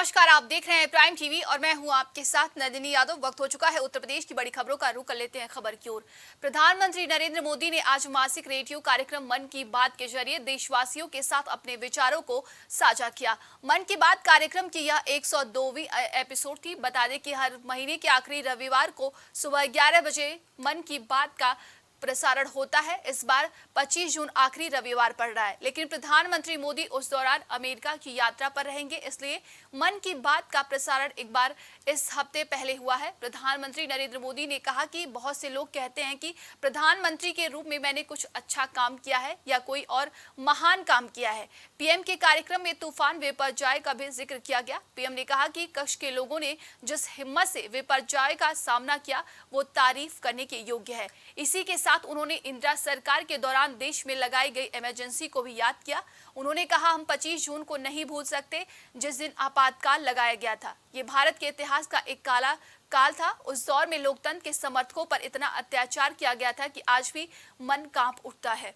नमस्कार, आप देख रहे हैं प्राइम टीवी और मैं हूं आपके साथ नंदिनी यादव। वक्त हो चुका है उत्तर प्रदेश की बड़ी खबरों का रुख कर लेते हैं खबर की ओर। प्रधानमंत्री नरेंद्र मोदी ने आज मासिक रेडियो कार्यक्रम मन की बात के जरिए देशवासियों के साथ अपने विचारों को साझा किया। मन की बात कार्यक्रम की यह 102वीं एपिसोड थी। बता दें कि हर महीने के आखिरी रविवार को सुबह 11 बजे मन की बात का प्रसारण होता है। इस बार 25 जून आखिरी रविवार पड़ रहा है, लेकिन प्रधानमंत्री मोदी उस दौरान अमेरिका की यात्रा पर रहेंगे, इसलिए मन की बात का प्रसारण एक बार इस हफ्ते पहले हुआ है। प्रधानमंत्री नरेंद्र मोदी ने कहा कि बहुत से लोग कहते हैं कि प्रधानमंत्री के रूप में मैंने कुछ अच्छा काम किया है या कोई और महान काम किया है। पीएम के कार्यक्रम में तूफान विपर्यय का भी जिक्र किया गया। पीएम ने कहा कि कक्ष के लोगों ने जिस हिम्मत से विपर्यय का सामना किया वो तारीफ करने के योग्य है। इसी के साथ उन्होंने इंदिरा सरकार के दौरान देश में लगाई गई इमरजेंसी को भी याद किया। उन्होंने कहा, हम 25 जून को नहीं भूल सकते जिस दिन आपातकाल लगाया गया था। ये भारत के इतिहास का एक काला काल था। उस दौर में लोकतंत्र के समर्थकों पर इतना अत्याचार किया गया था कि आज भी मन कांप उठता है।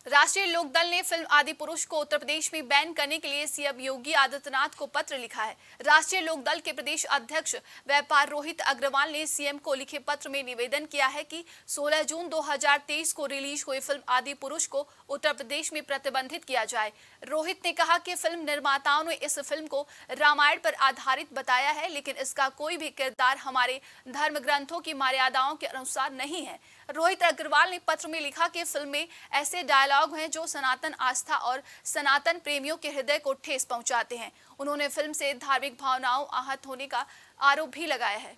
राष्ट्रीय लोकदल ने फिल्म आदिपुरुष को उत्तर प्रदेश में बैन करने के लिए सीएम योगी आदित्यनाथ को पत्र लिखा है। राष्ट्रीय लोकदल के प्रदेश अध्यक्ष व्यापार रोहित अग्रवाल ने सीएम को लिखे पत्र में निवेदन किया है कि 16 जून 2023 को रिलीज हुई फिल्म आदिपुरुष को उत्तर प्रदेश में प्रतिबंधित किया जाए। रोहित ने कहा कि फिल्म निर्माताओं ने इस फिल्म को रामायण पर आधारित बताया है, लेकिन इसका कोई भी किरदार हमारे धर्म ग्रंथों की मर्यादाओं के अनुसार नहीं है। रोहित अग्रवाल ने पत्र में लिखा कि फिल्म में ऐसे डायलॉग हैं जो सनातन आस्था और सनातन प्रेमियों के हृदय को ठेस पहुंचाते हैं। उन्होंने फिल्म से धार्मिक भावनाओं आहत होने का आरोप भी लगाया है।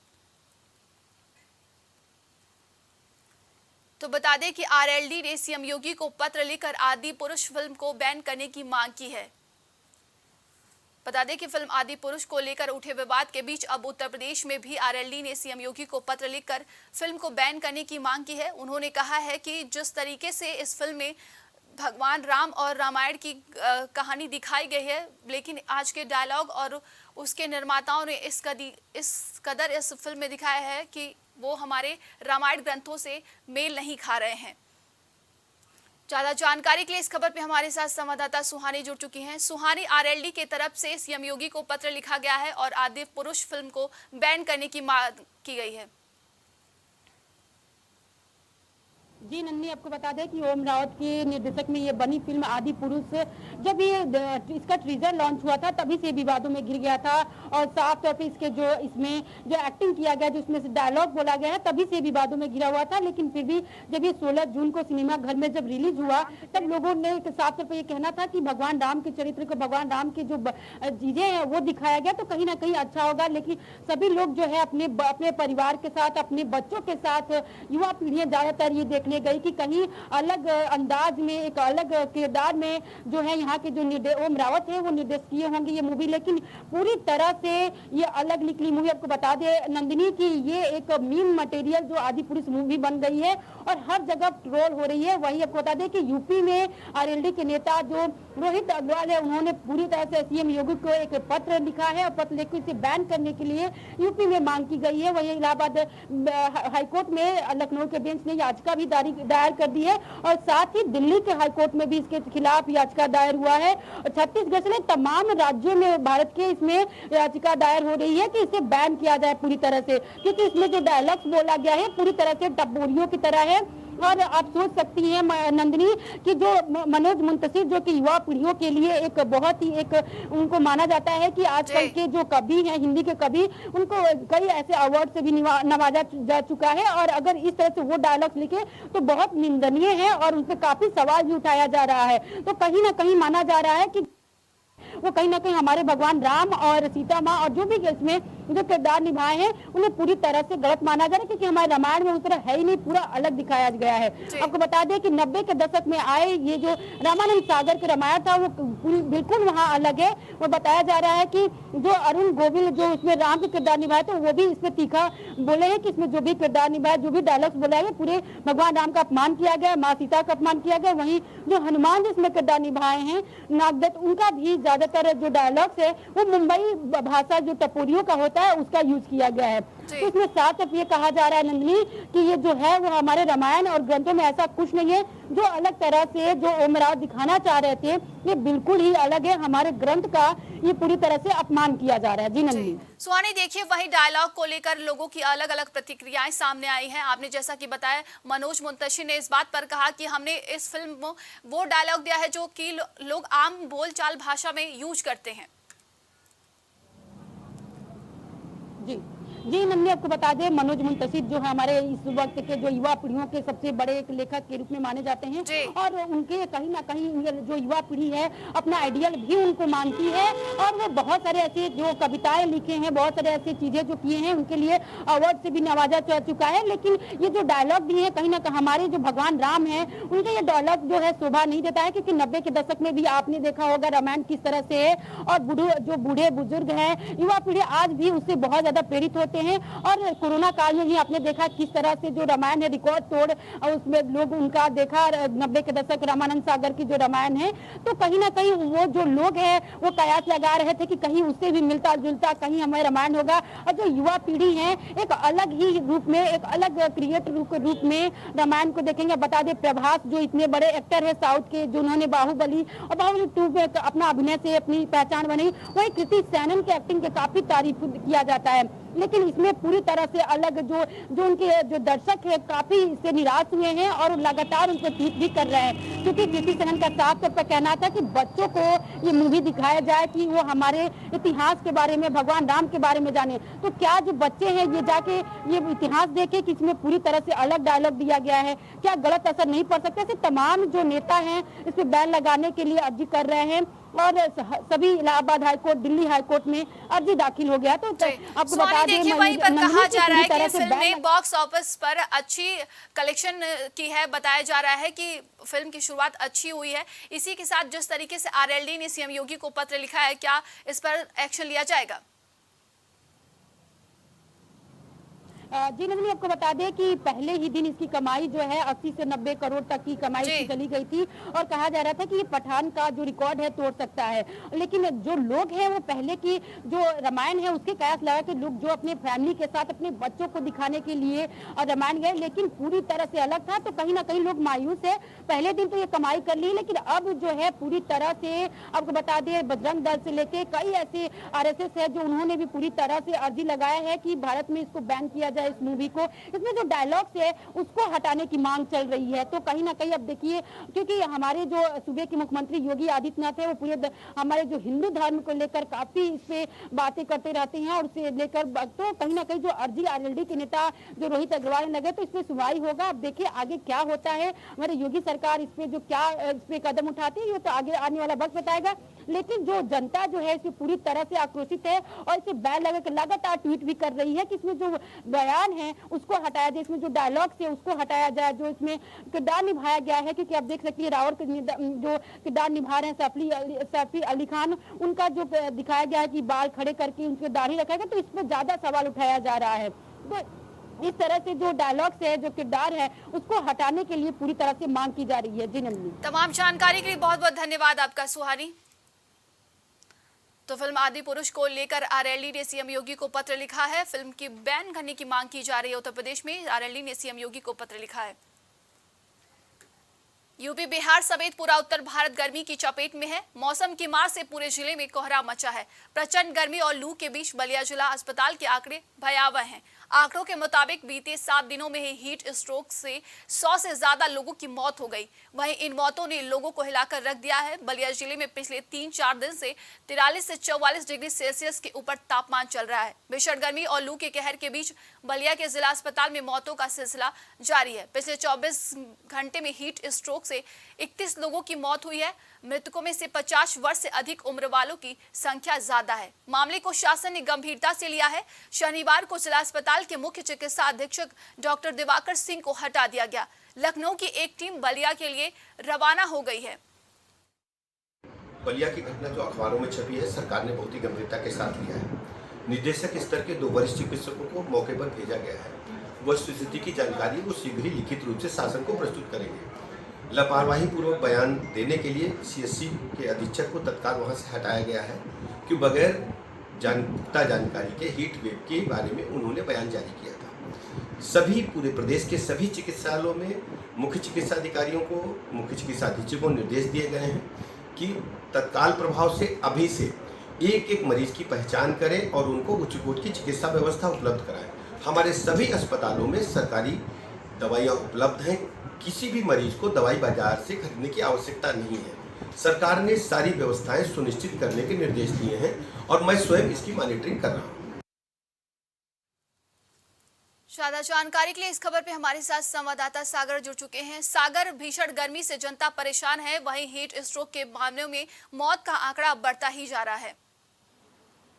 तो बता दें कि आरएलडी ने सीएम योगी को पत्र लिखकर आदिपुरुष फिल्म को बैन करने की मांग की है। बता दें कि फिल्म आदिपुरुष को लेकर उठे विवाद के बीच अब उत्तर प्रदेश में भी आरएलडी ने सीएम योगी को पत्र लिखकर फिल्म को बैन करने की मांग की है। उन्होंने कहा है कि जिस तरीके से इस फिल्म में भगवान राम और रामायण की कहानी दिखाई गई है, लेकिन आज के डायलॉग और उसके निर्माताओं ने इस कदर इस फिल्म में दिखाया है कि वो हमारे रामायण ग्रंथों से मेल नहीं खा रहे हैं। ज्यादा जानकारी के लिए इस खबर पे हमारे साथ संवाददाता सुहानी जुड़ चुकी हैं। सुहानी, आरएलडी के तरफ से सीएम योगी को पत्र लिखा गया है और आदिपुरुष फिल्म को बैन करने की मांग की गई है। जी नन्नी, आपको बता दें कि ओम रावत के निर्देशक में ये बनी फिल्म आदिपुरुष जब ये इसका ट्रीजर लॉन्च हुआ था तभी से विवादों में घिर गया था और साफ तौर पे इसमें जो एक्टिंग किया गया, जो इसमें से डायलॉग बोला गया है, तभी से विवादों में घिरा हुआ था। लेकिन फिर भी जब ये 16 जून को सिनेमा घर में जब रिलीज हुआ तब लोगों ने साफ तौर पर ये कहना था कि भगवान राम के चरित्र को, भगवान राम की जो चीजें हैं वो दिखाया गया तो कहीं ना कहीं अच्छा होगा। लेकिन सभी लोग जो है अपने परिवार के साथ, अपने बच्चों के साथ, युवा पीढ़ियां ज्यादातर ये देखने गई कि कहीं अलग अंदाज में, एक अलग किरदार में जो है यहाँ के जो ओम रावत है वो निर्देश किए होंगे ये मूवी, लेकिन पूरी तरह से ये अलग निकली मूवी। आपको बता दे नंदिनी कि ये एक मीम मटेरियल जो आदिपुरुष मूवी बन गई है और हर जगह ट्रोल हो रही है। वही आपको बता दें कि यूपी में आरएलडी के नेता जो रोहित अग्रवाल है उन्होंने पूरी तरह से सीएम योगी को एक पत्र लिखा है और पत्र लिखकर इसे बैन करने के लिए यूपी में मांग की गई है। वही इलाहाबाद हाईकोर्ट में लखनऊ के बेंच ने याचिका भी दायर कर दी है और साथ ही दिल्ली के हाईकोर्ट में भी इसके खिलाफ याचिका दायर हुआ है। छत्तीसगढ़ से तमाम राज्यों में भारत के इसमें याचिका दायर हो रही है कि इसे बैन किया जाए पूरी तरह से, क्योंकि इसमें जो डायलॉग्स बोला गया है पूरी तरह से टपोरियों की तरह है। और आप सोच सकती हैं नंदिनी कि जो मनोज मुंतशिर जो कि युवा पीढ़ियों के लिए एक बहुत ही एक उनको माना जाता है कि आजकल के जो कवि हैं, हिंदी के कवि, उनको कई ऐसे अवार्ड से भी नवाजा जा चुका है और अगर इस तरह से वो डायलॉग्स लिखे तो बहुत निंदनीय है और उन पर काफी सवाल भी उठाया जा रहा है। तो कहीं ना कहीं माना जा रहा है कि वो कहीं ना कहीं हमारे भगवान राम और सीता माँ और जो भी इसमें जो किरदार निभाए हैं उन्हें पूरी तरह से गलत माना जा रहा है, क्योंकि हमारे रामायण में उस तरह है ही नहीं, पूरा अलग दिखाया गया है। आपको बता दें कि 90 के दशक में आए ये जो रामानंद सागर के रामायण था वो बिल्कुल वहाँ अलग है। वो बताया जा रहा है कि जो अरुण गोविल जो इसमें राम के किरदार निभाए थे वो भी इसमें तीखा बोले हैं कि इसमें जो भी किरदार निभाया, जो भी डायलॉग्स बोला गया, पूरे भगवान राम का अपमान किया गया, माँ सीता का अपमान किया गया। वहीं जो हनुमान जिसमें किरदार निभाए हैं नागदत्त, उनका भी ज्यादातर जो डायलॉग्स है वो मुंबई भाषा जो टपोरियों का होता है उसका यूज किया गया है। जी। तो इसमें साफ तौर पे ये कहा जा रहा है नंदिनी कि ये जो है वो हमारे रामायण और ग्रंथों में ऐसा कुछ नहीं है। जो अलग तरह से जो ओम रावत दिखाना चाह रहे थे, ये बिल्कुल ही अलग है। हमारे ग्रंथ का ये पूरी तरह से अपमान किया जा रहा है। जी जी नंदिनी। सुहानी, देखिए वही डायलॉग को लेकर लोगों की अलग अलग प्रतिक्रियाएं सामने आई हैं। आपने जैसा कि बताया, मनोज मुंतशिर ने इस बात पर कहा कि हमने इस फिल्म में वो डायलॉग दिया है जो कि लोग आम बोलचाल भाषा में यूज करते हैं। जी जी नन्ही, आपको बता दें मनोज मुंतशिर जो है हमारे इस वक्त के जो युवा पीढ़ियों के सबसे बड़े एक लेखक के रूप में माने जाते हैं जी। और उनके कहीं ना कहीं ये जो युवा पीढ़ी है अपना आइडियल भी उनको मानती है और वो बहुत सारे ऐसे जो कविताएं लिखे हैं, बहुत सारे ऐसी चीजें जो किए हैं, उनके लिए अवार्ड से भी नवाजा जा चुका है। लेकिन ये जो डायलॉग दिए हैं कहीं ना कहीं हमारे जो भगवान राम है उनका ये डायलॉग जो है शोभा नहीं देता है, क्योंकि 90 के दशक में भी आपने देखा होगा रामायण किस तरह से है और जो बूढ़े बुजुर्ग हैं, युवा पीढ़ी आज भी उससे बहुत ज्यादा प्रेरित होते हैं। और कोरोना काल में ही आपने देखा किस तरह से जो रामायण है रिकॉर्ड तोड़ और उसमें लोग उनका देखा 90 के दशक रामानंद सागर की जो रामायण है, तो कहीं ना कहीं वो जो लोग हैं वो कयास लगा रहे थे कि कहीं उससे भी मिलता जुलता कहीं हमारे रामायण होगा। और जो युवा पीढ़ी है एक अलग ही रूप में, एक अलग क्रिएटर के रूप में रामायण को देखेंगे। बता दें प्रभास जो इतने बड़े एक्टर है साउथ के, जो उन्होंने बाहुबली और बाहुबली 2 में अपना अभिनय से अपनी पहचान बनाई, वही कृति सैनन के एक्टिंग के काफी तारीफ किया जाता है। लेकिन इसमें पूरी तरह से अलग जो उनके जो दर्शक है काफी इससे निराश हुए हैं और लगातार उनको ट्वीट भी कर रहे हैं, क्योंकि कृति सैनन का साफ तौर पर कहना था कि बच्चों को ये मूवी दिखाया जाए कि वो हमारे इतिहास के बारे में, भगवान राम के बारे में जाने। तो क्या जो बच्चे हैं ये जाके ये इतिहास देखे कि इसमें पूरी तरह से अलग डायलॉग दिया गया है, क्या गलत असर नहीं पड़ सकता? ऐसे तमाम जो नेता हैं इस पे बैन लगाने के लिए अर्जी कर रहे हैं और सभी इलाहाबाद हाईकोर्ट, दिल्ली हाईकोर्ट में अर्जी दाखिल हो गया। तो आपको बता दें वहीं पर कहा जा रहा है कि से फिल्म ने बॉक्स ऑफिस पर अच्छी कलेक्शन की है। बताया जा रहा है कि फिल्म की शुरुआत अच्छी हुई है। इसी के साथ जिस तरीके से आरएलडी ने सीएम योगी को पत्र लिखा है, क्या इस पर एक्शन लिया जाएगा? जी नंदिनी, आपको बता दें कि पहले ही दिन इसकी कमाई जो है 80 से 90 करोड़ तक की कमाई इसकी चली गई थी और कहा जा रहा था कि ये पठान का जो रिकॉर्ड है तोड़ सकता है। लेकिन जो लोग हैं वो पहले की जो रामायण है उसके कयास लगा कि लोग जो अपने फैमिली के साथ अपने बच्चों को दिखाने के लिए रामायण गए, लेकिन पूरी तरह से अलग था। तो कहीं ना कहीं लोग मायूस है। पहले दिन तो ये कमाई कर ली, लेकिन अब जो है पूरी तरह से आपको बता दें बजरंग दल से लेके कई ऐसे आरएसएस है जो उन्होंने भी पूरी तरह से अर्जी लगाया है कि भारत में इसको बैन किया इस मूवी को। इसमें जो डायलॉग्स है उसको हटाने की मांग चल रही है। तो कहीं ना कहीं अब देखिए, क्योंकि हमारे जो सूबे के मुख्यमंत्री योगी आदित्यनाथ है वो पूरे हमारे जो हिंदू धर्म को लेकर काफी इस पे बातें करते रहते हैं और उसे लेकर तो कहीं ना कहीं जो अर्जी आरएलडी के नेता जो रोहित अग्रवाल ने लगे, तो इस पे सुनवाई होगा। अब देखिए आगे क्या होता है। हमारे योगी सरकार इस पे जो क्या इस पे कदम उठाती है ये तो आगे आने वाला वक्त बताएगा। लेकिन जो जनता जो है इससे पूरी तरह से आक्रोशित है और इसे बैन लगाकर लगातार ट्वीट भी कर रही है कि इसमें जो बयान है उसको हटाया जाए, इसमें जो डायलॉग्स है उसको हटाया जाए, जो इसमें किरदार निभाया गया है। क्योंकि आप देख सकती है रावण जो किरदार निभा रहे हैं सैफ अली खान, उनका जो दिखाया गया है कि बाल खड़े करके उनके दाढ़ी रखा गया, तो इस पर ज्यादा सवाल उठाया जा रहा है। तो इस तरह से जो डायलॉग्स है, जो किरदार है, उसको हटाने के लिए पूरी तरह से मांग की जा रही है। जी नंदिनी, तमाम जानकारी के लिए बहुत बहुत धन्यवाद आपका सुहानी। तो फिल्म आदि पुरुष को लेकर आरएलडी ने सीएम योगी को पत्र लिखा है। फिल्म की बैन करने की मांग की जा रही है। उत्तर प्रदेश में आरएलडी ने सीएम योगी को पत्र लिखा है। यूपी, बिहार समेत पूरा उत्तर भारत गर्मी की चपेट में है। मौसम की मार से पूरे जिले में कोहरा मचा है। प्रचंड गर्मी और लू के बीच बलिया जिला अस्पताल के आंकड़े भयावह हैं। आंकड़ों के मुताबिक बीते 7 दिनों में ही हीट स्ट्रोक से 100 से ज्यादा लोगों की मौत हो गई। वहीं इन मौतों ने लोगों को हिलाकर रख दिया है। बलिया जिले में पिछले 3-4 दिन से 43 से 44 डिग्री सेल्सियस के ऊपर तापमान चल रहा है। भीषण गर्मी और लू के कहर के बीच बलिया के जिला अस्पताल में मौतों का सिलसिला जारी है। पिछले 24 घंटे में हीट स्ट्रोक से 31 लोगों की मौत हुई है। मृतकों में से 50 वर्ष से अधिक उम्र वालों की संख्या ज्यादा है। मामले को शासन ने गंभीरता से लिया है। शनिवार को जिला अस्पताल के मुख्य चिकित्सा अधीक्षक डॉक्टर दिवाकर सिंह को हटा दिया गया। लखनऊ की एक टीम बलिया के लिए रवाना हो गई है। बलिया की घटना जो अखबारों में छपी है, सरकार ने बहुत ही गंभीरता के साथ लिया है। निदेशक स्तर के 2 वरिष्ठ चिकित्सकों को मौके पर भेजा गया है। वस्तुस्थिति की जानकारी वो शीघ्र ही लिखित रूप से शासन को प्रस्तुत करेंगे। लापरवाही पूर्वक बयान देने के लिए सीएससी के अधीक्षक को तत्काल वहां से हटाया गया है कि बगैर पुख्ता जानकारी के हीट वेव के बारे में उन्होंने बयान जारी किया था। सभी पूरे प्रदेश के सभी चिकित्सालयों में मुख्य चिकित्सा अधिकारियों को, मुख्य चिकित्सा अधीक्षकों को निर्देश दिए गए हैं कि तत्काल प्रभाव से अभी से एक एक मरीज की पहचान करें और उनको उच्च कोटि की चिकित्सा व्यवस्था उपलब्ध कराएं। हमारे सभी अस्पतालों में सरकारी दवाइयाँ उपलब्ध हैं, किसी भी मरीज को दवाई बाजार से खरीदने की आवश्यकता नहीं है। सरकार ने सारी व्यवस्थाएं सुनिश्चित करने के निर्देश दिए हैं और मैं स्वयं इसकी मॉनिटरिंग कर रहा हूँ। ज्यादा जानकारी के लिए इस खबर पे हमारे साथ संवाददाता सागर जुड़ चुके हैं। सागर, भीषण गर्मी से जनता परेशान है, वहीं हीट स्ट्रोक के मामलों में मौत का आंकड़ा बढ़ता ही जा रहा है।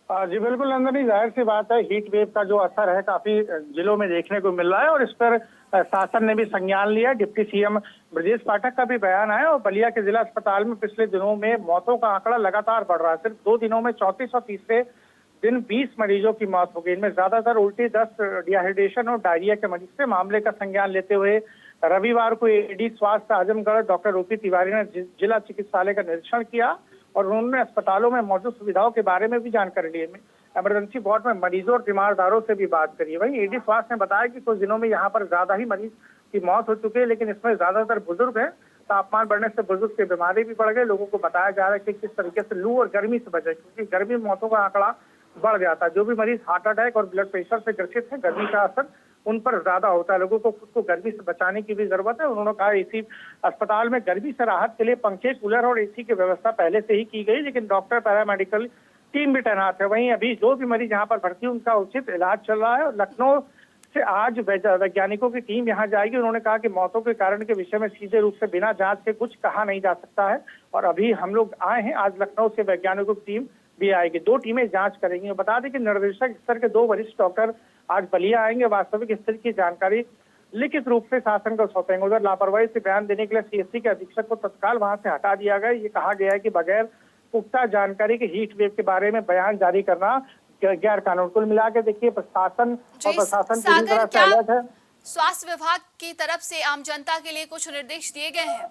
जी बिल्कुल नंदनी, जाहिर सी बात है, हीट वेव का जो असर है काफी जिलों में देखने को मिल रहा है और इस पर शासन ने भी संज्ञान लिया। डिप्टी सीएम ब्रजेश पाठक का भी बयान आया और बलिया के जिला अस्पताल में पिछले दिनों में मौतों का आंकड़ा लगातार बढ़ रहा है। सिर्फ 2 दिनों में 34 और तीसरे दिन 20 मरीजों की मौत हो गई। इनमें ज्यादातर उल्टी, दस्त, डिहाइड्रेशन और डायरिया के मरीज थे। मामले का संज्ञान लेते हुए रविवार को एडी स्वास्थ्य आजमगढ़ डॉक्टर ओपी तिवारी ने जिला चिकित्सालय का निरीक्षण किया और उन्होंने अस्पतालों में मौजूद सुविधाओं के बारे में भी जानकारी ली। इमरजेंसी वार्ड में मरीजों और तीमारदारों से भी बात करी। वहीं एडी स्वास्थ्य ने बताया कि कुछ दिनों में यहाँ पर ज्यादा ही मरीज की मौत हो चुकी है, लेकिन इसमें ज्यादातर बुजुर्ग हैं। तापमान बढ़ने से बुजुर्ग की बीमारी भी बढ़ गई। लोगों को बताया जा रहा है कि किस तरीके से लू और गर्मी से बचे, क्योंकि गर्मी में मौतों का आंकड़ा बढ़ जाता है। जो भी मरीज हार्ट अटैक और ब्लड प्रेशर से ग्रसित है, गर्मी का असर उन पर ज्यादा होता है। लोगों को खुद को गर्मी से बचाने की भी जरूरत है। उन्होंने कहा इसी अस्पताल में गर्मी से राहत के लिए पंखे, कूलर और एसी की व्यवस्था पहले से ही की गई, लेकिन डॉक्टर, पैरामेडिकल टीम भी तैनात है। वहीं अभी जो भी मरीज यहाँ पर भर्ती है उनका उचित इलाज चल रहा है। लखनऊ से आज वैज्ञानिकों की टीम यहाँ जाएगी। उन्होंने कहा कि मौतों के कारण के विषय में सीधे रूप से बिना जांच के कुछ कहा नहीं जा सकता है और अभी हम लोग आए हैं, आज लखनऊ से वैज्ञानिकों की टीम भी आएगी। 2 टीमें जांच करेंगी। बता दें कि निर्देशक स्तर के 2 वरिष्ठ डॉक्टर आज बलिया आएंगे। वास्तविक स्थिति की जानकारी लिखित रूप से शासन को सौंपेंगे। उधर लापरवाही से बयान देने के लिए सीएससी के अधीक्षक को तत्काल वहां से हटा दिया गया। ये कहा गया है कि बगैर पुख्ता जानकारी के हीट वेव के बारे में बयान जारी करना गैर कानून। कुल मिला के देखिए, प्रशासन और प्रशासन पूरी तरह से अलर्ट है। स्वास्थ्य विभाग की तरफ से आम जनता के लिए कुछ निर्देश दिए गए हैं?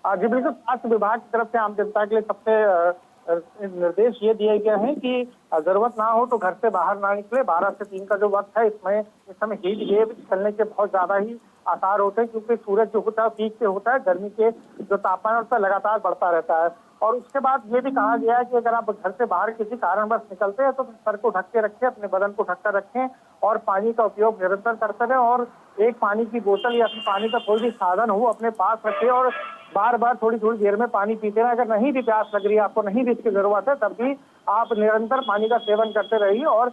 जी बिल्कुल, स्वास्थ्य विभाग की तरफ से आम जनता के लिए सबसे निर्देश ये दिए गए हैं कि जरूरत ना हो तो घर से बाहर ना निकले। 12 से 3 का जो वक्त है, इसमें इस समय हीट वेव चलने के बहुत ज्यादा ही आसार होते हैं, क्योंकि सूरज जो होता है पीक पे होता है। गर्मी के जो तापमान होता है लगातार बढ़ता रहता है। और उसके बाद ये भी कहा गया है कि अगर आप घर से बाहर किसी कारणवश निकलते हैं तो सर को ढक के रखें, अपने बदन को ढक कर रखें और पानी का उपयोग निरंतर करते रहें और एक पानी की बोतल या फिर पानी का कोई भी साधन हो अपने पास रखें और बार बार थोड़ी थोड़ी देर में पानी पीते रहें। अगर नहीं भी प्यास लग रही है, आपको नहीं भी इसकी जरूरत है, तब भी आप निरंतर पानी का सेवन करते रहिए और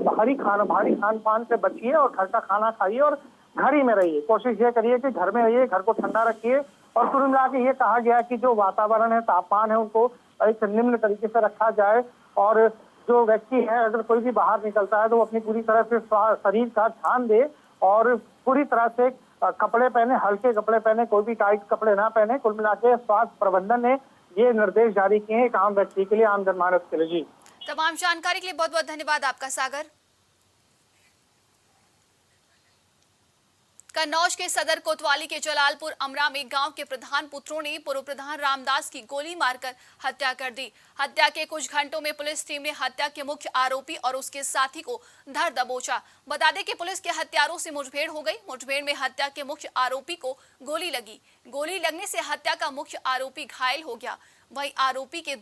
भारी खान पान से बचिए और घर का खाना खाइए और घर ही में रहिए। कोशिश ये करिए कि घर में रहिए, घर को ठंडा रखिए। और कुल मिला के ये कहा गया कि जो वातावरण है, तापमान है, उनको एक निम्न तरीके से रखा जाए और जो व्यक्ति है अगर कोई भी बाहर निकलता है तो वो अपनी पूरी तरह से शरीर का ध्यान दे और पूरी तरह से कपड़े पहने, हल्के कपड़े पहने, कोई भी टाइट कपड़े ना पहने। कुल मिला के स्वास्थ्य प्रबंधन ने ये निर्देश जारी किए हैं एक आम व्यक्ति के लिए, आम जनमानस के लिए। जी, तमाम जानकारी के लिए बहुत बहुत धन्यवाद आपका सागर। कन्नौज के सदर कोतवाली के जलालपुर अमरा में गांव के प्रधान पुत्रों ने पूर्व प्रधान रामदास की गोली मारकर हत्या कर दी। हत्या के कुछ घंटों में पुलिस टीम ने हत्या के मुख्य आरोपी और उसके साथी को धर दबोचा। बता दें कि पुलिस के हत्यारों से मुठभेड़ हो गई। मुठभेड़ में हत्या के मुख्य आरोपी को गोली लगी। गोली लगने से हत्या का मुख्य आरोपी घायल हो गया। वहीं आरोपी के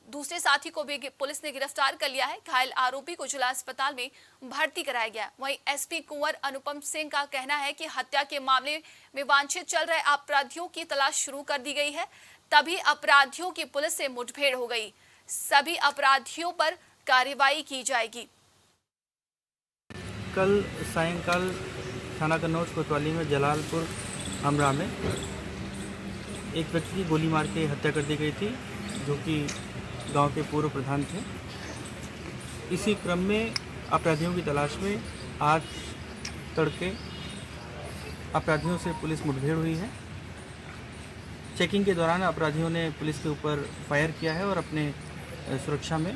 दूसरे साथी को भी पुलिस ने गिरफ्तार कर लिया है। घायल आरोपी को जिला अस्पताल में भर्ती कराया गया। वहीं एसपी कुंवर अनुपम सिंह का कहना है कि हत्या के मामले में वांछित चल रहे अपराधियों की तलाश शुरू कर दी गई है, तभी अपराधियों की पुलिस से मुठभेड़ हो गई। सभी अपराधियों पर कार्रवाई की जाएगी। कल सायंकाल थाना कन्नौज कोतवाली में जलालपुर अमरा में एक व्यक्ति की गोली मार के हत्या कर दी गई थी, जो कि गांव के पूर्व प्रधान थे। इसी क्रम में अपराधियों की तलाश में आज तड़के अपराधियों से पुलिस मुठभेड़ हुई है। चेकिंग के दौरान अपराधियों ने पुलिस के ऊपर फायर किया है और अपने सुरक्षा में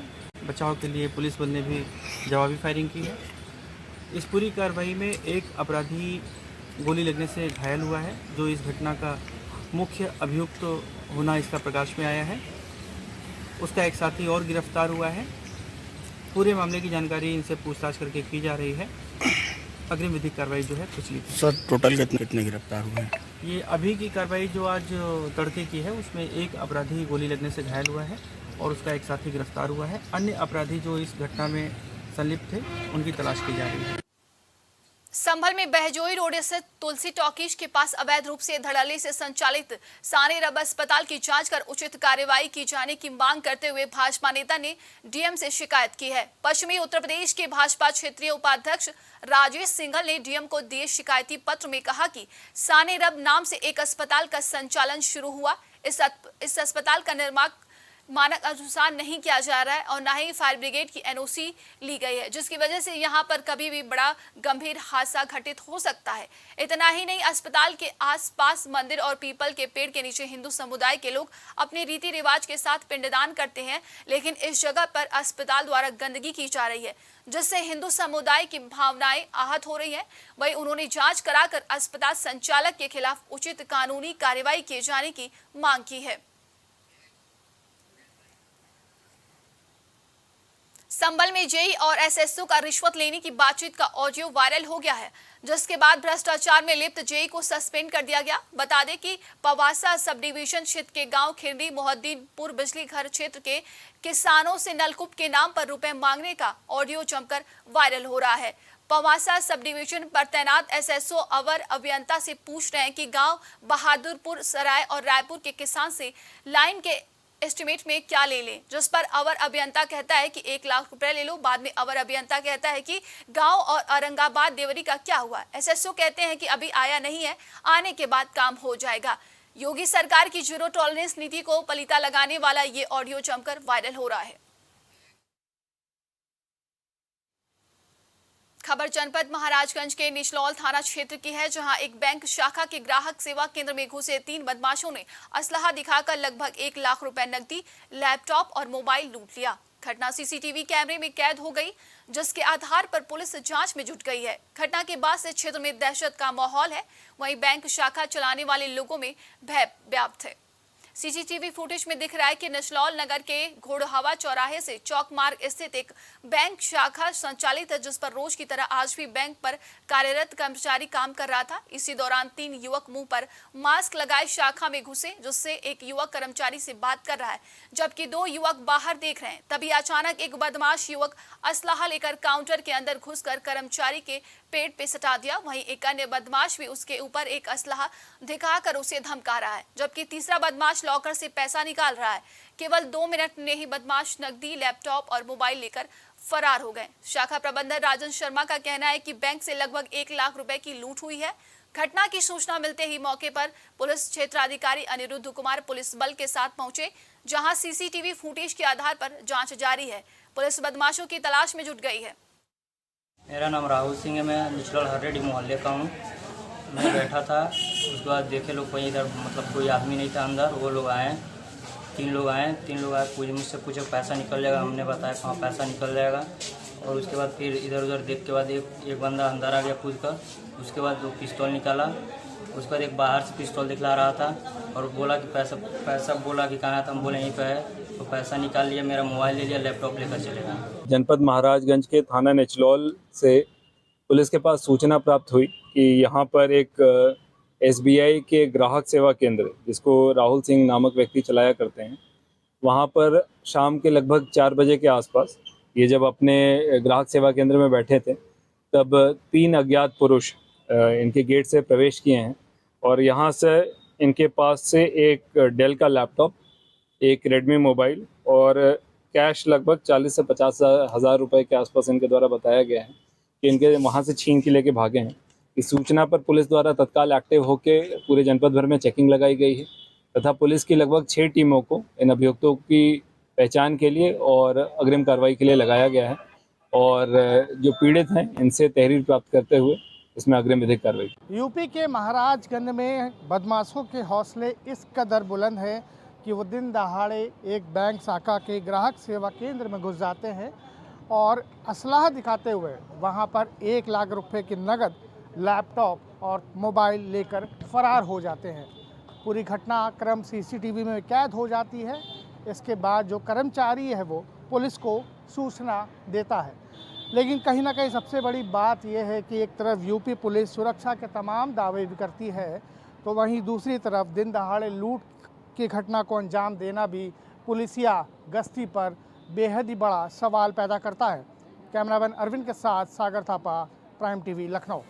बचाव के लिए पुलिस बल ने भी जवाबी फायरिंग की है। इस पूरी कार्रवाई में एक अपराधी गोली लगने से घायल हुआ है, जो इस घटना का मुख्य अभियुक्त होना इसका प्रकाश में आया है। उसका एक साथी और गिरफ्तार हुआ है। पूरे मामले की जानकारी इनसे पूछताछ करके की जा रही है। अग्रिम विधिक कार्रवाई जो है कुछ ली। सर टोटल कितने गिरफ्तार हुए हैं? ये अभी की कार्रवाई जो आज तड़के की है उसमें एक अपराधी गोली लगने से घायल हुआ है और उसका एक साथी गिरफ्तार हुआ है। अन्य अपराधी जो इस घटना में संलिप्त थे उनकी तलाश की जा रही है। संभल में बहजोई रोड स्थित तुलसी टॉकीज के पास अवैध रूप से धड़ल्ले से संचालित साने रब अस्पताल की जांच कर उचित कार्रवाई की जाने की मांग करते हुए भाजपा नेता ने डीएम से शिकायत की है। पश्चिमी उत्तर प्रदेश के भाजपा क्षेत्रीय उपाध्यक्ष राजेश सिंघल ने डीएम को दिए शिकायती पत्र में कहा कि साने रब नाम से एक अस्पताल का संचालन शुरू हुआ। इस अस्पताल का निर्माण मानक अनुसार नहीं किया जा रहा है और न ही फायर ब्रिगेड की एनओसी ली गई है, जिसकी वजह से यहां पर कभी भी बड़ा गंभीर हादसा घटित हो सकता है। इतना ही नहीं, अस्पताल के आसपास मंदिर और पीपल के पेड़ के नीचे हिंदू समुदाय के लोग अपने रीति रिवाज के साथ पिंडदान करते हैं, लेकिन इस जगह पर अस्पताल द्वारा गंदगी की जा रही है, जिससे हिंदू समुदाय की भावनाएं आहत हो रही हैं। वहीं उन्होंने जांच कराकर अस्पताल संचालक के खिलाफ उचित कानूनी कार्रवाई किए जाने की मांग की है। संभल में जेई और एसएसओ का रिश्वत लेने की बातचीत का ऑडियो वायरल हो गया है, जिसके बाद भ्रष्टाचार में लिप्त जेई को सस्पेंड कर दिया गया। बता दें कि पवासा सब डिवीजन क्षेत्र के गांव खिरडी मोहद्दीनपुर बिजली घर क्षेत्र के किसानों से नलकूप के नाम पर रुपए मांगने का ऑडियो जमकर वायरल हो रहा है। पवासा सब डिवीजन पर तैनात एसएसओ अवर अभियंता से पूछ रहे हैं कि गांव बहादुरपुर सराय और रायपुर के किसान से लाइन के एस्टिमेट में क्या ले लें, जिस पर अवर अभियंता कहता है कि 1 लाख रुपए ले लो। बाद में अवर अभियंता कहता है कि गांव और औरंगाबाद देवरी का क्या हुआ। एसएसओ कहते हैं कि अभी आया नहीं है, आने के बाद काम हो जाएगा। योगी सरकार की जीरो टॉलरेंस नीति को पलीता लगाने वाला ये ऑडियो जमकर वायरल हो रहा है। खबर जनपद महाराजगंज के निचलौल थाना क्षेत्र की है, जहां एक बैंक शाखा के ग्राहक सेवा केंद्र में घुसे 3 बदमाशों ने असलहा दिखाकर लगभग 1 लाख रुपए नकदी, लैपटॉप और मोबाइल लूट लिया। घटना सीसीटीवी कैमरे में कैद हो गई, जिसके आधार पर पुलिस जांच में जुट गई है। घटना के बाद से क्षेत्र में दहशत का माहौल है। वहीं बैंक शाखा चलाने वाले लोगों में भय व्याप्त है। सीसीटीवी फुटेज में दिख रहा है कि निचलौल नगर के घोड़हवा चौराहे से चौक मार्ग स्थित एक बैंक शाखा संचालित है, जिस पर रोज की तरह आज भी बैंक पर कार्यरत कर्मचारी काम कर रहा था। इसी दौरान 3 युवक मुंह पर मास्क लगाए शाखा में घुसे, जिससे एक युवक कर्मचारी से बात कर रहा है, जबकि 2 युवक बाहर देख रहे हैं। तभी अचानक एक बदमाश युवक असलहा लेकर काउंटर के अंदर घुसकर कर्मचारी के पेट पे सटा दिया। वहीं एक अन्य बदमाश भी उसके ऊपर एक असलहा दिखाकर उसे धमका रहा है, जबकि तीसरा बदमाश लॉकर से पैसा निकाल रहा है। केवल 2 मिनट में ही बदमाश नकदी, लैपटॉप और मोबाइल लेकर फरार हो गए। शाखा प्रबंधक राजन शर्मा का कहना है कि बैंक से लगभग 1 लाख रुपए की लूट हुई है। घटना की सूचना मिलते ही मौके पर पुलिस क्षेत्राधिकारी अनिरुद्ध कुमार पुलिस बल के साथ पहुंचे, जहां सीसीटीवी फुटेज के आधार पर जांच जारी है। पुलिस बदमाशों की तलाश में जुट गई है। मेरा नाम राहुल सिंह है, मैं निचलौल हरेडी मोहल्ले का हूँ। मैं बैठा था, उसके बाद देखे लोग कोई इधर मतलब कोई आदमी नहीं था अंदर। वो लोग आए, 3 लोग आए, मुझसे पूछे पैसा निकल जाएगा। हमने बताया कहाँ पैसा निकल जाएगा। और उसके बाद फिर इधर उधर देख के बाद एक बंदा अंदर आ गया कूद कर। उसके बाद 2 पिस्तौल निकाला। उसके बाद एक बाहर से पिस्तौल दिखला रहा था और बोला कि पैसा बोला कि कहाँ था। हम बोले यहीं पे है, तो पैसा निकाल लिया, मेरा मोबाइल ले लिया, लैपटॉप लेकर चले गए। जनपद महाराजगंज के थाना निचलौल से पुलिस के पास सूचना प्राप्त हुई कि यहाँ पर एक एसबीआई के ग्राहक सेवा केंद्र, जिसको राहुल सिंह नामक व्यक्ति चलाया करते हैं, वहाँ पर शाम के लगभग 4 बजे के आसपास ये जब अपने ग्राहक सेवा केंद्र में बैठे थे, तब 3 अज्ञात पुरुष इनके गेट से प्रवेश किए हैं और यहाँ से इनके पास से एक डेल का लैपटॉप, एक रेडमी मोबाइल और कैश लगभग 40 से 50 हज़ार रुपये के आसपास इनके द्वारा बताया गया है कि इनके वहाँ से छीन के लेके भागे हैं। इस सूचना पर पुलिस द्वारा तत्काल एक्टिव होकर पूरे जनपद भर में चेकिंग लगाई गई है तथा पुलिस की लगभग 6 टीमों को इन अभियुक्तों की पहचान के लिए और अग्रिम कार्रवाई के लिए लगाया गया है और जो पीड़ित हैं इनसे तहरीर प्राप्त करते हुए इसमें अग्रिम विधिक कार्रवाई। यूपी के महाराजगंज में बदमाशों के हौसले इस कदर बुलंद है कि वो दिन दहाड़े एक बैंक शाखा के ग्राहक सेवा केंद्र में घुस जाते हैं और असलाह दिखाते हुए वहां पर 1 लाख रुपए की नकद, लैपटॉप और मोबाइल लेकर फरार हो जाते हैं। पूरी घटनाक्रम सीसीटीवी में कैद हो जाती है। इसके बाद जो कर्मचारी है वो पुलिस को सूचना देता है। लेकिन कहीं ना कहीं सबसे बड़ी बात यह है कि एक तरफ यूपी पुलिस सुरक्षा के तमाम दावे भी करती है, तो वहीं दूसरी तरफ दिन दहाड़े लूट की घटना को अंजाम देना भी पुलिसिया गश्ती पर बेहद ही बड़ा सवाल पैदा करता है। कैमरामैन अरविंद के साथ सागर थापा, प्राइम टीवी, लखनऊ।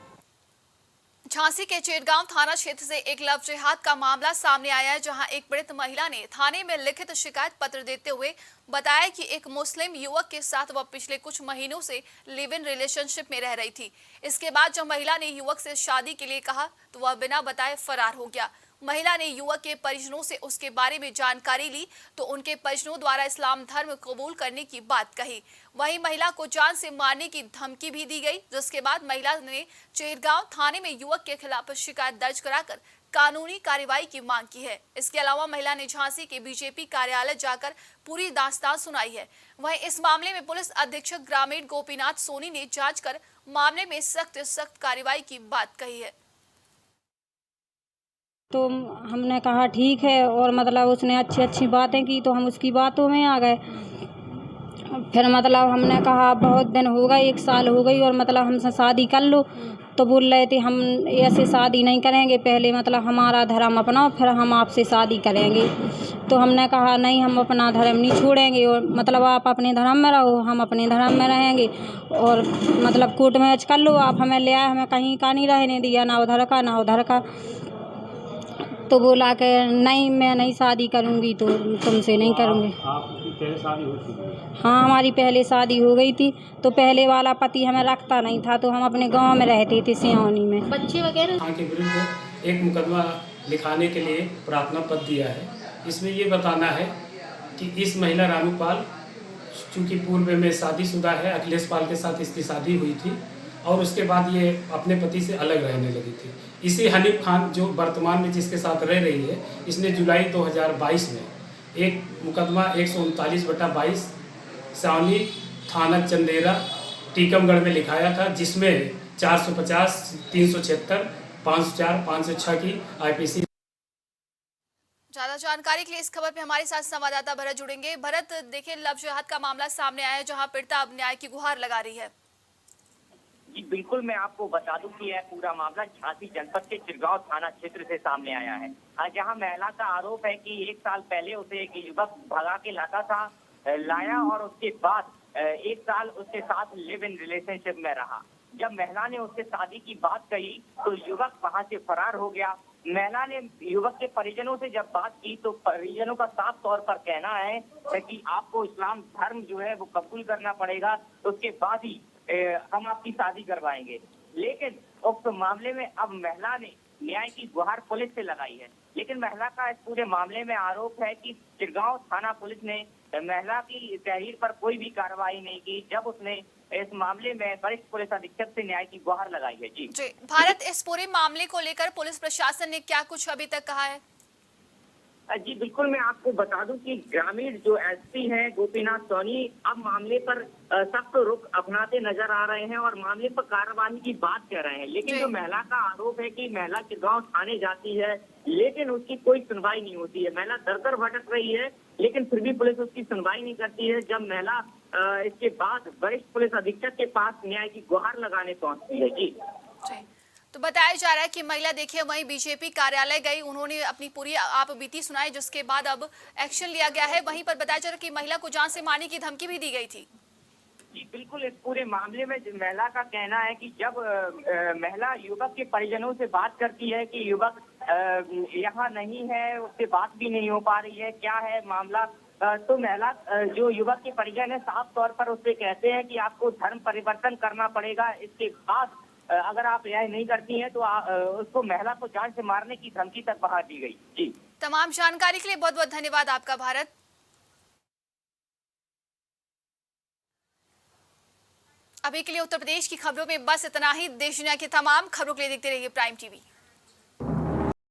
झांसी के चेरगांव थाना क्षेत्र से एक लव जिहाद का मामला सामने आया है, जहां एक पीड़ित महिला ने थाने में लिखित शिकायत पत्र देते हुए बताया कि एक मुस्लिम युवक के साथ वह पिछले कुछ महीनों से लिव इन रिलेशनशिप में रह रही थी। इसके बाद जब महिला ने युवक से शादी के लिए कहा तो वह बिना बताए फरार हो गया। महिला ने युवक के परिजनों से उसके बारे में जानकारी ली तो उनके परिजनों द्वारा इस्लाम धर्म कबूल करने की बात कही। वहीं महिला को जान से मारने की धमकी भी दी गई, जिसके बाद महिला ने चेरगांव थाने में युवक के खिलाफ शिकायत दर्ज कराकर कानूनी कार्रवाई की मांग की है। इसके अलावा महिला ने झांसी के बीजेपी कार्यालय जाकर पूरी दास्तान सुनाई है। वहीं इस मामले में पुलिस अधीक्षक ग्रामीण गोपीनाथ सोनी ने जांच कर मामले में सख्त कार्रवाई की बात कही है। तो हमने कहा ठीक है, और मतलब उसने अच्छी बातें की तो हम उसकी बातों में आ गए। फिर मतलब हमने कहा बहुत दिन हो गए, 1 साल हो गई, और मतलब हमसे शादी कर लो। तो बोल रहे थे हम ऐसे शादी नहीं करेंगे, पहले मतलब हमारा धर्म अपनाओ फिर हम आपसे शादी करेंगे। तो हमने कहा नहीं, हम अपना धर्म नहीं छोड़ेंगे, और मतलब आप अपने धर्म में रहो, हम अपने धर्म में रहेंगे, और मतलब कोर्ट मैच कर लो। आप हमें ले आए, हमें कहीं का नहीं रहने दिया, ना उधर का ना उधर का। तो बोला कि नहीं, मैं नहीं शादी करूँगी, तो तुमसे नहीं करूँगी। आपकी पहले शादी हो चुकी है? हाँ, हमारी पहले शादी हो गई थी। तो पहले वाला पति हमें रखता नहीं था, तो हम अपने गांव में रहते थे सियानी में। बच्चे वगैरह के विरुद्ध एक मुकदमा लिखाने के लिए प्रार्थना पत्र दिया है। इसमें ये बताना है कि इस महिला रानूपाल चूँकि पूर्व में शादीशुदा है, अखिलेश पाल के साथ इसकी शादी हुई थी, और उसके बाद ये अपने पति से अलग रहने लगी थी। इसी हनीफ खान जो वर्तमान में जिसके साथ रह रही है, इसने जुलाई 2022 में एक मुकदमा 139/22 सावनी थाना चंदेरा टीकमगढ़ में लिखाया था, जिसमें 450, 376, 504, 506 की IPC। ज्यादा जानकारी के लिए इस खबर पे हमारे साथ संवाददाता भरत जुड़ेंगे। भरत, देखिए लव जिहाद का मामला सामने आया है, जहां पीड़िता अब न्याय की गुहार लगा रही है। जी बिल्कुल, मैं आपको बता दूं कि यह पूरा मामला झांसी जनपद के चिरगांव थाना क्षेत्र से सामने आया है, जहां महिला का आरोप है कि 1 साल पहले उसे एक युवक भगा के लाया और उसके बाद 1 साल उसके साथ लिव इन रिलेशनशिप में रहा। जब महिला ने उससे शादी की बात कही तो युवक वहां से फरार हो गया। महिला ने युवक के परिजनों से जब बात की तो परिजनों का साफ तौर पर कहना है कि आपको इस्लाम धर्म जो है वो कबूल करना पड़ेगा, तो उसके बाद ही हम आपकी शादी करवाएंगे। लेकिन उक्त मामले में अब महिला ने न्याय की गुहार पुलिस से लगाई है। लेकिन महिला का इस पूरे मामले में आरोप है कि चिरगांव थाना पुलिस ने महिला की तहरीर पर कोई भी कार्रवाई नहीं की, जब उसने इस मामले में वरिष्ठ पुलिस अधीक्षक से न्याय की गुहार लगाई है। जी भारत, इस पूरे मामले को लेकर पुलिस प्रशासन ने क्या कुछ अभी तक कहा है? जी बिल्कुल, मैं आपको बता दूं कि ग्रामीण जो एसपी हैं गोपीनाथ सोनी अब मामले पर सख्त रुख अपनाते नजर आ रहे हैं और मामले पर कार्रवाई की बात कर रहे हैं। लेकिन जो महिला का आरोप है कि महिला चिरगांव थाने जाती है लेकिन उसकी कोई सुनवाई नहीं होती है। महिला दर दर भटक रही है लेकिन फिर भी पुलिस उसकी सुनवाई नहीं करती है। जब महिला इसके बाद वरिष्ठ पुलिस अधीक्षक के पास न्याय की गुहार लगाने पहुंचती है। जी तो बताया जा रहा है कि महिला देखिए वहीं बीजेपी कार्यालय गई, उन्होंने अपनी पूरी आप बीती सुनाई, जिसके बाद अब एक्शन लिया गया है। वहीं पर बताया जा रहा है कि महिला को जान से मारने की धमकी भी दी गई थी। जी बिल्कुल, इस पूरे मामले में महिला का कहना है कि जब महिला युवक के परिजनों से बात करती है कि युवक यहाँ नहीं है, उससे बात भी नहीं हो पा रही है, क्या है मामला, तो महिला जो युवक के परिजन है साफ तौर पर उससे कहते हैं कि आपको धर्म परिवर्तन करना पड़ेगा, इसके बाद अगर आप यह नहीं करती हैं तो उसको महिला को जान से मारने की धमकी तक बढ़ा दी गई। जी तमाम जानकारी के लिए बहुत बहुत धन्यवाद आपका भारत। अभी के लिए उत्तर प्रदेश की खबरों में बस इतना ही। देश दुनिया की तमाम खबरों के लिए देखते रहिए प्राइम टीवी।